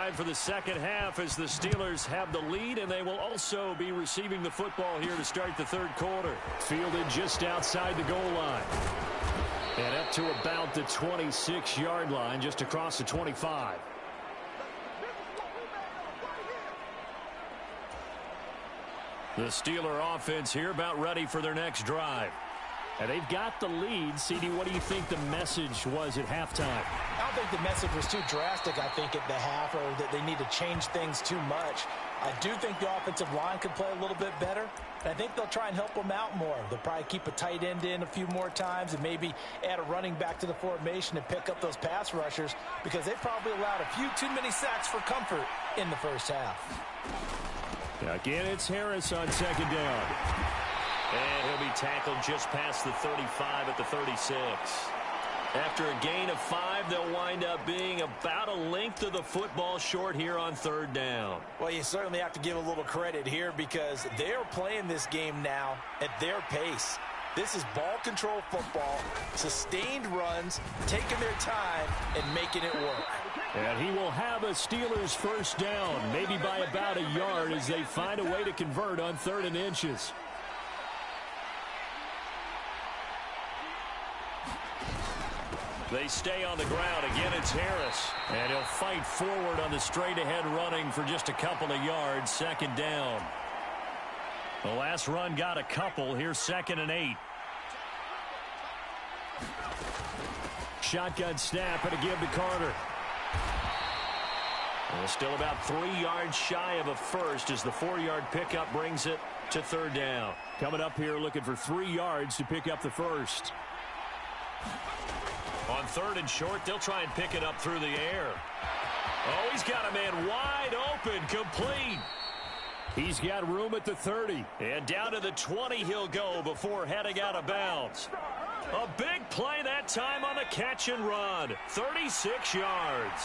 time for the second half as the Steelers have the lead, and they will also be receiving the football here to start the third quarter. Fielded just outside the goal line. And up to about the 26-yard line, just across the 25. The Steeler offense here about ready for their next drive. And they've got the lead. CD, what do you think the message was at halftime? I don't think the message was too drastic, I think, at the half, or that they need to change things too much. I do think the offensive line could play a little bit better. And I think they'll try and help them out more. They'll probably keep a tight end in a few more times and maybe add a running back to the formation and pick up those pass rushers, because they probably allowed a few too many sacks for comfort in the first half. Again, it's Harris on second down. And he'll be tackled just past the 35 at the 36. After a gain of 5, they'll wind up being about a length of the football short here on third down. Well, you certainly have to give a little credit here because they're playing this game now at their pace. This is ball control football, sustained runs, taking their time, and making it work. And he will have a Steelers first down, maybe by about a yard as they find a way to convert on 3rd and inches. They stay on the ground. Again, it's Harris. And he'll fight forward on the straight-ahead running for just a couple of yards. Second down. The last run got a couple. Here's 2nd and 8. Shotgun snap and a give to Carter. And still about 3 yards shy of a first as the 4-yard pickup brings it to 3rd down. Coming up here looking for 3 yards to pick up the first. On 3rd and short, they'll try and pick it up through the air. Oh, he's got a man wide open, complete. He's got room at the 30. And down to the 20 he'll go before heading out of bounds. A big play that time on the catch and run. 36 yards.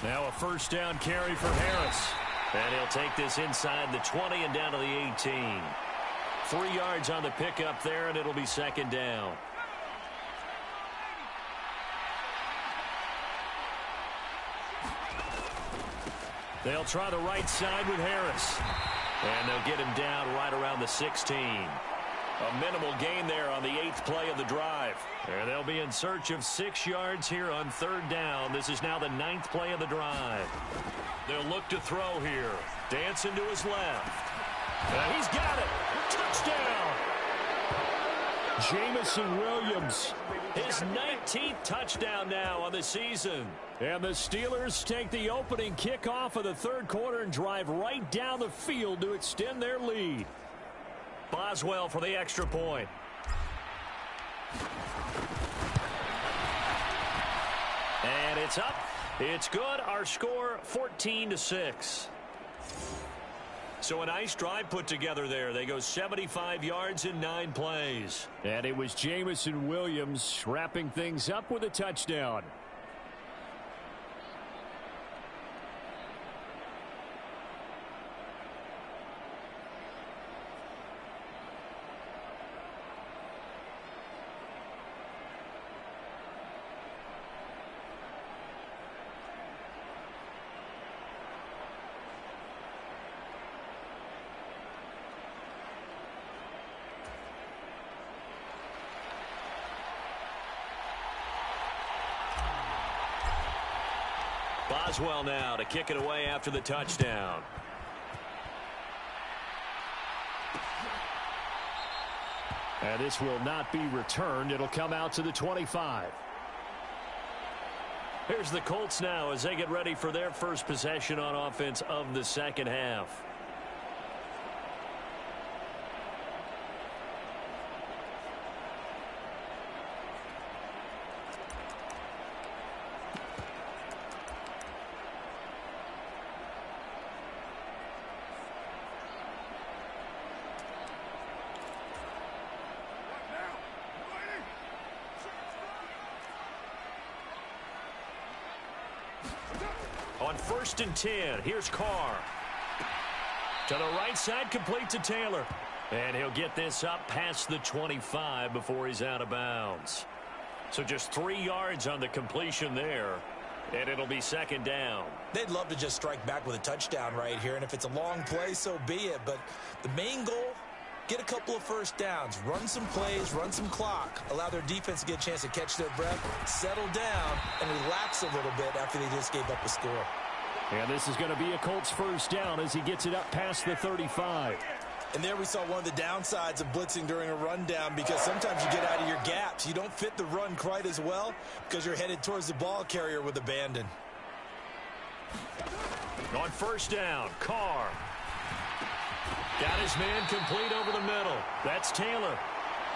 Now a first down carry for Harris. And he'll take this inside the 20 and down to the 18. 3 yards on the pickup there, and it'll be 2nd down. They'll try the right side with Harris. And they'll get him down right around the 16. A minimal gain there on the 8th play of the drive. And they'll be in search of 6 yards here on 3rd down. This is now the 9th play of the drive. They'll look to throw here. Dancing to his left. And he's got it. Touchdown. Jamison Williams. His 19th touchdown now on the season. And the Steelers take the opening kickoff of the 3rd quarter and drive right down the field to extend their lead. Boswell for the extra point. And it's up. It's good. Our score 14-6. So a nice drive put together there. They go 75 yards in 9 plays. And it was Jamison Williams wrapping things up with a touchdown. Boswell now to kick it away after the touchdown. And this will not be returned. It'll come out to the 25. Here's the Colts now as they get ready for their first possession on offense of the second half. On 1st and 10, here's Carr. To the right side, complete to Taylor. And he'll get this up past the 25 before he's out of bounds. So just 3 yards on the completion there. And it'll be second down. They'd love to just strike back with a touchdown right here, and if it's a long play, so be it. But the main goal, get a couple of first downs, run some plays, run some clock, allow their defense to get a chance to catch their breath, settle down, and relax a little bit after they just gave up a score. And this is going to be a Colts first down as he gets it up past the 35. And there we saw one of the downsides of blitzing during a rundown, because sometimes you get out of your gaps. You don't fit the run quite as well because you're headed towards the ball carrier with abandon. On first down, Carr. Got his man complete over the middle. That's Taylor.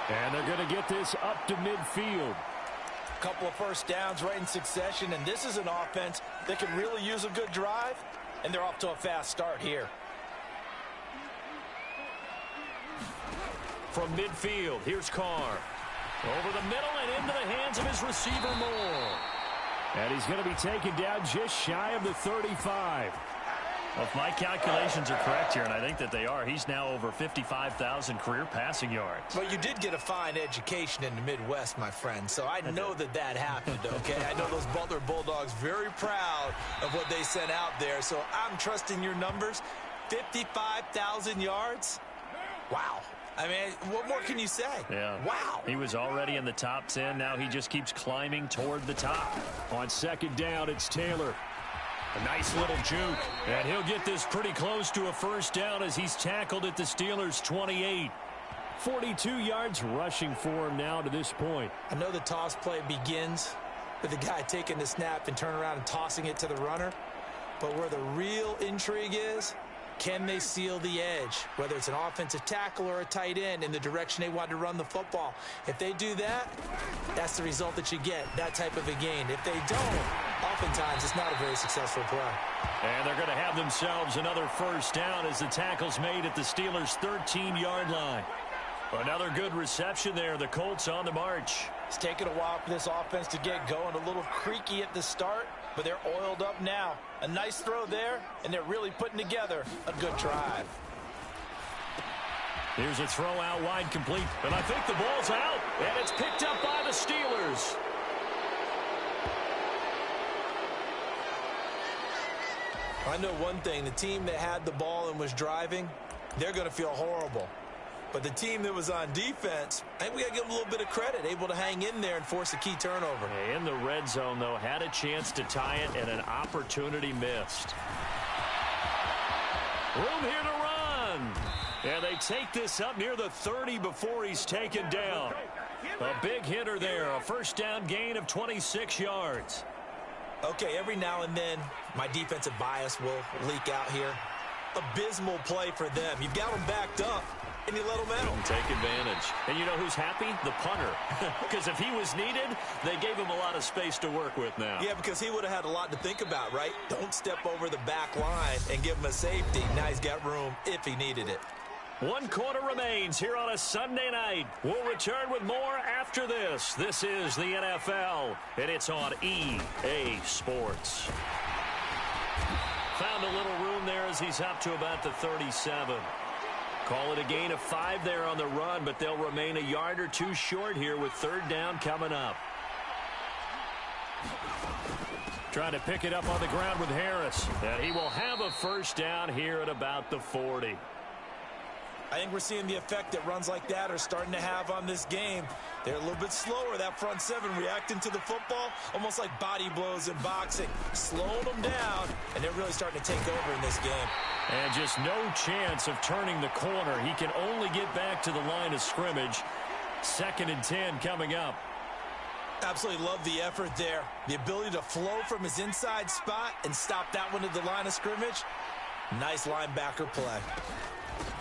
And they're going to get this up to midfield. A couple of first downs right in succession, and this is an offense that can really use a good drive, and they're off to a fast start here. From midfield, here's Carr. Over the middle and into the hands of his receiver, Moore. And he's going to be taken down just shy of the 35. Well, if my calculations are correct here, and I think that they are, he's now over 55,000 career passing yards. Well, you did get a fine education in the Midwest, my friend, so I know that happened, okay? I know those Butler Bulldogs very proud of what they sent out there, so I'm trusting your numbers. 55,000 yards? Wow. I mean, what more can you say? Yeah. Wow. He was already in the top 10. Now he just keeps climbing toward the top. On second down, it's Taylor. A nice little juke. And he'll get this pretty close to a first down as he's tackled at the Steelers' 28. 42 yards rushing for him now to this point. I know the toss play begins with the guy taking the snap and turning around and tossing it to the runner. But where the real intrigue is, can they seal the edge, whether it's an offensive tackle or a tight end, in the direction they want to run the football? If they do that, that's the result that you get, that type of a gain. If they don't, oftentimes it's not a very successful play. And they're going to have themselves another first down as the tackle's made at the Steelers' 13-yard line. Another good reception there. The Colts on the march. It's taken a while for this offense to get going. A little creaky at the start, but they're oiled up now. A nice throw there, and they're really putting together a good drive. Here's a throw out wide complete, and I think the ball's out, and it's picked up by the Steelers. I know one thing. The team that had the ball and was driving, they're going to feel horrible. But the team that was on defense, I think we got to give them a little bit of credit, able to hang in there and force a key turnover. In the red zone, though, had a chance to tie it and an opportunity missed. Room here to run. And they take this up near the 30 before he's taken down. A big hitter there, a first down gain of 26 yards. Okay, every now and then, my defensive bias will leak out here. Abysmal play for them. You've got them backed up, and you let them in. Take advantage. And you know who's happy? The punter. Because if he was needed, they gave him a lot of space to work with now. Yeah, because he would have had a lot to think about, right? Don't step over the back line and give him a safety. Now he's got room if he needed it. 1 quarter remains here on a Sunday night. We'll return with more after this. This is the NFL, and it's on EA Sports. Found a little room there as he's up to about the 37. Call it a gain of 5 there on the run, but they'll remain a yard or two short here with third down coming up. Trying to pick it up on the ground with Harris. And he will have a first down here at about the 40. I think we're seeing the effect that runs like that are starting to have on this game. They're a little bit slower, that front seven, reacting to the football, almost like body blows in boxing, slowing them down, and they're really starting to take over in this game. And just no chance of turning the corner. He can only get back to the line of scrimmage. 2nd and 10 coming up. Absolutely love the effort there. The ability to flow from his inside spot and stop that one at the line of scrimmage. Nice linebacker play.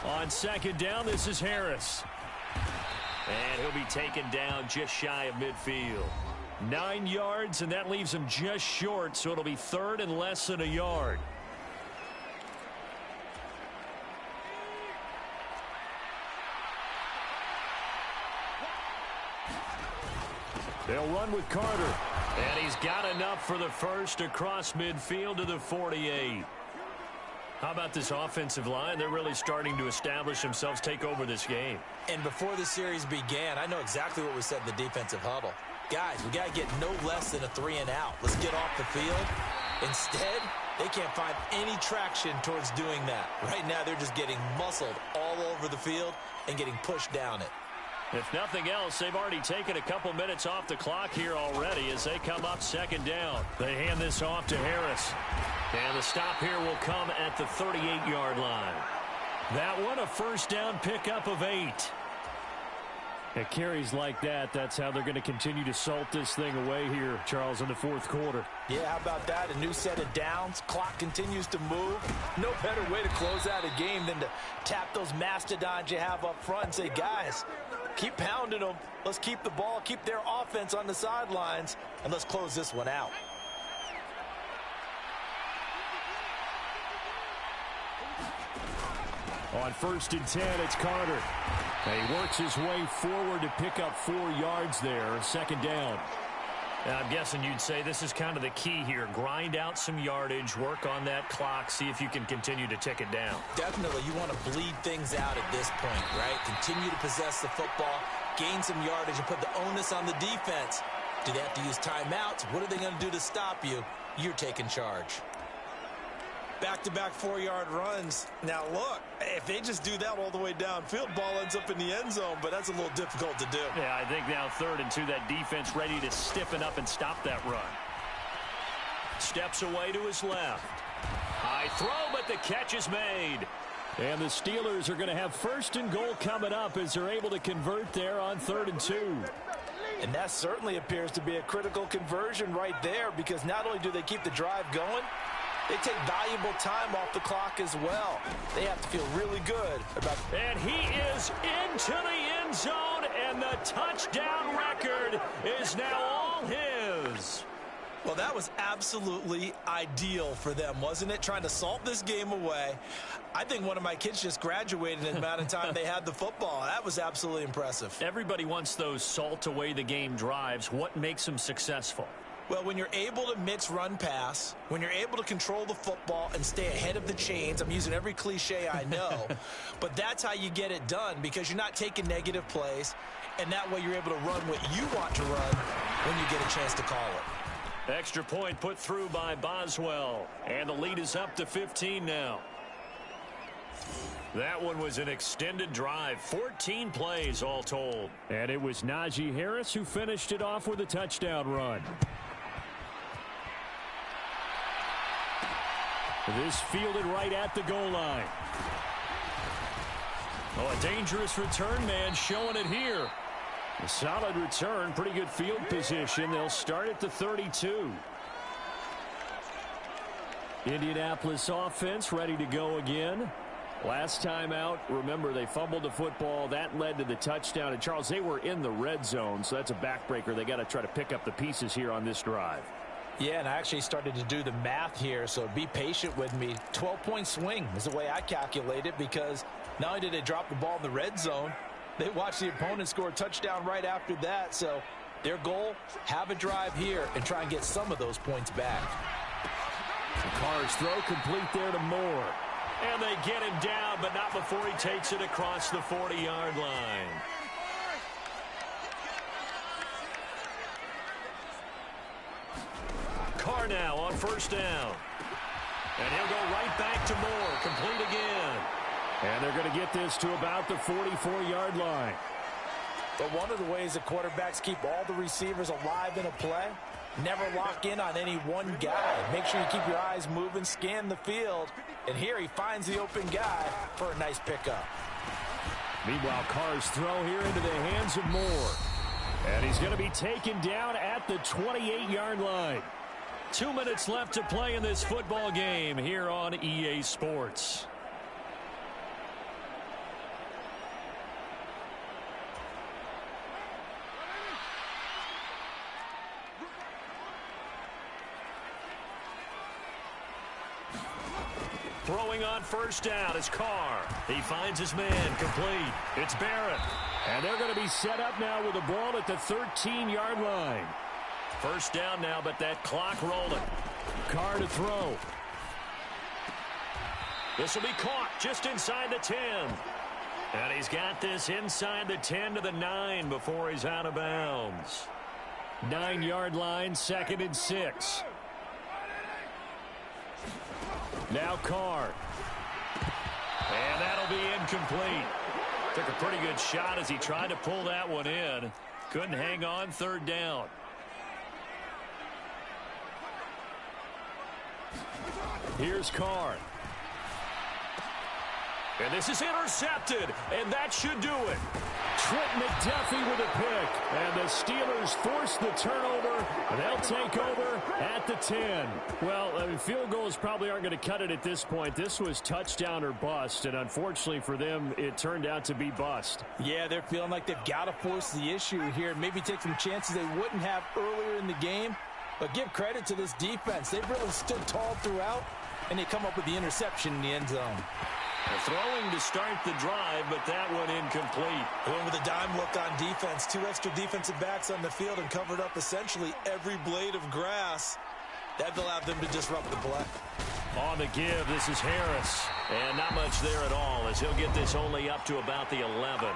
On 2nd down, this is Harris. And he'll be taken down just shy of midfield. 9 yards, and that leaves him just short, so it'll be 3rd and less than a yard. They'll run with Carter. And he's got enough for the first across midfield to the 48. How about this offensive line? They're really starting to establish themselves, take over this game. And before the series began, I know exactly what we said in the defensive huddle. Guys, we got to get no less than a 3-and-out. Let's get off the field. Instead, they can't find any traction towards doing that. Right now, they're just getting muscled all over the field and getting pushed down it. If nothing else, they've already taken a couple minutes off the clock here already as they come up second down. They hand this off to Harris. And the stop here will come at the 38-yard line. That one, a first down pickup of 8. At carries like that, that's how they're going to continue to salt this thing away here, Charles, in the fourth quarter. Yeah, how about that? A new set of downs. Clock continues to move. No better way to close out a game than to tap those mastodons you have up front and say, guys, keep pounding them. Let's keep the ball, keep their offense on the sidelines, and let's close this one out. On 1st and 10, it's Carter. And he works his way forward to pick up 4 yards there, second down. And I'm guessing you'd say this is kind of the key here. Grind out some yardage, work on that clock, see if you can continue to tick it down. Definitely, you want to bleed things out at this point, right? Continue to possess the football, gain some yardage, and put the onus on the defense. Do they have to use timeouts? What are they going to do to stop you? You're taking charge. Back-to-back 4-yard runs. Now, look, if they just do that all the way downfield, ball ends up in the end zone, but that's a little difficult to do. Yeah, I think now 3rd and 2, that defense ready to stiffen up and stop that run. Steps away to his left. High throw, but the catch is made. And the Steelers are going to have 1st and goal coming up as they're able to convert there on 3rd and 2. And that certainly appears to be a critical conversion right there, because not only do they keep the drive going, they take valuable time off the clock as well. They have to feel really good about it. And he is into the end zone, and the touchdown record is now all his. Well, that was absolutely ideal for them, wasn't it? Trying to salt this game away. I think one of my kids just graduated in the amount of time they had the football. That was absolutely impressive. Everybody wants those salt away the game drives. What makes them successful? Well, when you're able to mix run pass, when you're able to control the football and stay ahead of the chains, I'm using every cliche I know, but that's how you get it done, because you're not taking negative plays, and that way you're able to run what you want to run when you get a chance to call it. Extra point put through by Boswell, and the lead is up to 15 now. That one was an extended drive, 14 plays all told. And it was Najee Harris who finished it off with a touchdown run. This fielded right at the goal line. Oh, a dangerous return man showing it here. A solid return, pretty good field position. They'll start at the 32. Indianapolis offense ready to go again. Last time out, remember, they fumbled the football. That led to the touchdown. And, Charles, they were in the red zone, so that's a backbreaker. They got to try to pick up the pieces here on this drive. Yeah, and I actually started to do the math here, so be patient with me. 12-point swing is the way I calculate it, because not only did they drop the ball in the red zone, they watched the opponent score a touchdown right after that. So their goal, have a drive here and try and get some of those points back. The Carr's throw complete there to Moore. And they get him down, but not before he takes it across the 40-yard line. Carr now on first down. And he'll go right back to Moore, complete again. And they're going to get this to about the 44-yard line. But one of the ways the quarterbacks keep all the receivers alive in a play, never lock in on any one guy. Make sure you keep your eyes moving, scan the field. And here he finds the open guy for a nice pickup. Meanwhile, Carr's throw here into the hands of Moore. And he's going to be taken down at the 28-yard line. 2 minutes left to play in this football game here on EA Sports. Throwing on first down is Carr. He finds his man, complete. It's Barrett. And they're going to be set up now with the ball at the 13-yard line. First down now, but that clock rolling. Carr to throw. This will be caught just inside the 10. And he's got this inside the 10 to the 9 before he's out of bounds. 9-yard line, 2nd and 6. Now Carr. And that'll be incomplete. Took a pretty good shot as he tried to pull that one in. Couldn't hang on, 3rd down. Here's Carr. And this is intercepted, and that should do it. Trent McDuffie with a pick, and the Steelers force the turnover, and they'll take over at the 10. Well, field goals probably aren't going to cut it at this point. This was touchdown or bust, and unfortunately for them, it turned out to be bust. Yeah, they're feeling like they've got to force the issue here, maybe take some chances they wouldn't have earlier in the game. But give credit to this defense. They've really stood tall throughout, and they come up with the interception in the end zone. Throwing to start the drive, but that one incomplete. Going with a dime look on defense. 2 extra defensive backs on the field and covered up essentially every blade of grass. That allowed them to disrupt the play. On the give, this is Harris. And not much there at all, as he'll get this only up to about the 11.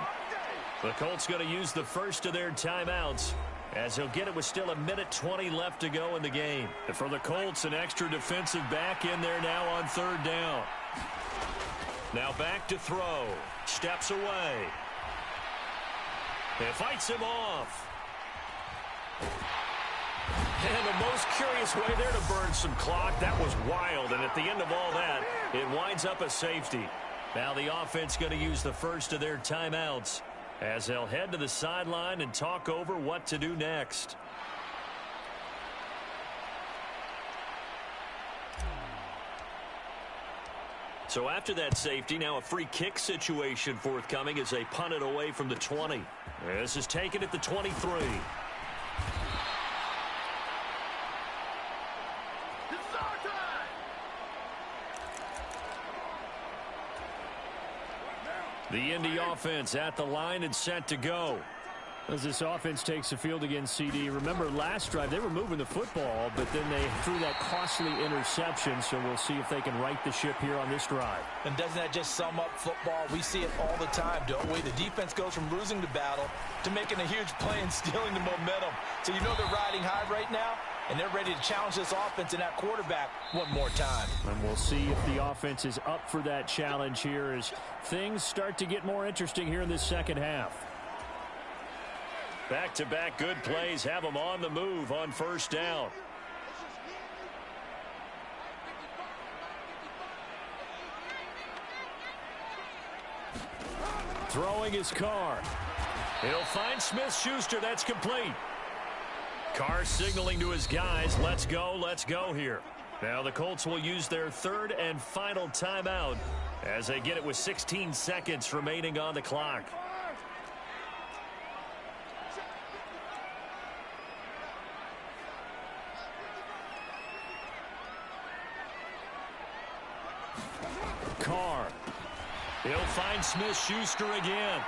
The Colts going to use the first of their timeouts, as he'll get it with still 1:20 left to go in the game. And for the Colts, an extra defensive back in there now on 3rd down. Now back to throw. Steps away. And fights him off. And the most curious way there to burn some clock. That was wild. And at the end of all that, it winds up a safety. Now the offense going to use the first of their timeouts, as they'll head to the sideline and talk over what to do next. So after that safety, now a free kick situation forthcoming as they punt it away from the 20. This is taken at the 23. The Indy offense at the line and set to go. As this offense takes the field against CD, remember last drive they were moving the football, but then they threw that costly interception, so we'll see if they can right the ship here on this drive. And doesn't that just sum up football? We see it all the time, don't we? The defense goes from losing the battle to making a huge play and stealing the momentum. So you know they're riding high right now, and they're ready to challenge this offense and that quarterback one more time. And we'll see if the offense is up for that challenge here as things start to get more interesting here in this second half. Back-to-back good plays have them on the move on 1st down. Throwing his Carr. He'll find Smith-Schuster. That's complete. Carr signaling to his guys, let's go here. Now the Colts will use their 3rd and final timeout as they get it with 16 seconds remaining on the clock. Carr. He'll find Smith-Schuster again.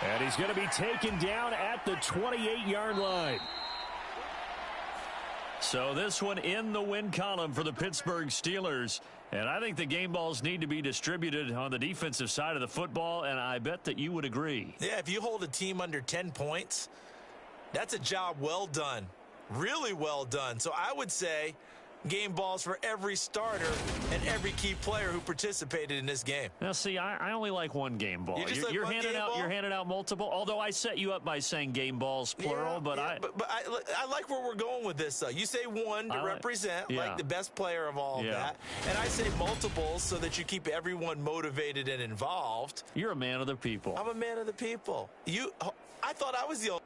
And he's going to be taken down at the 28-yard line. So this one in the win column for the Pittsburgh Steelers. And I think the game balls need to be distributed on the defensive side of the football, and I bet that you would agree. Yeah, if you hold a team under 10 points, that's a job well done. Really well done. So I would say game balls for every starter and every key player who participated in this game. Now, see, I only like one game ball. You're handing out multiple. Although I set you up by saying game balls plural, but I like where we're going with this. Though you say one to represent like the best player of all of that, and I say multiples so that you keep everyone motivated and involved. You're a man of the people. I'm a man of the people. I thought I was the only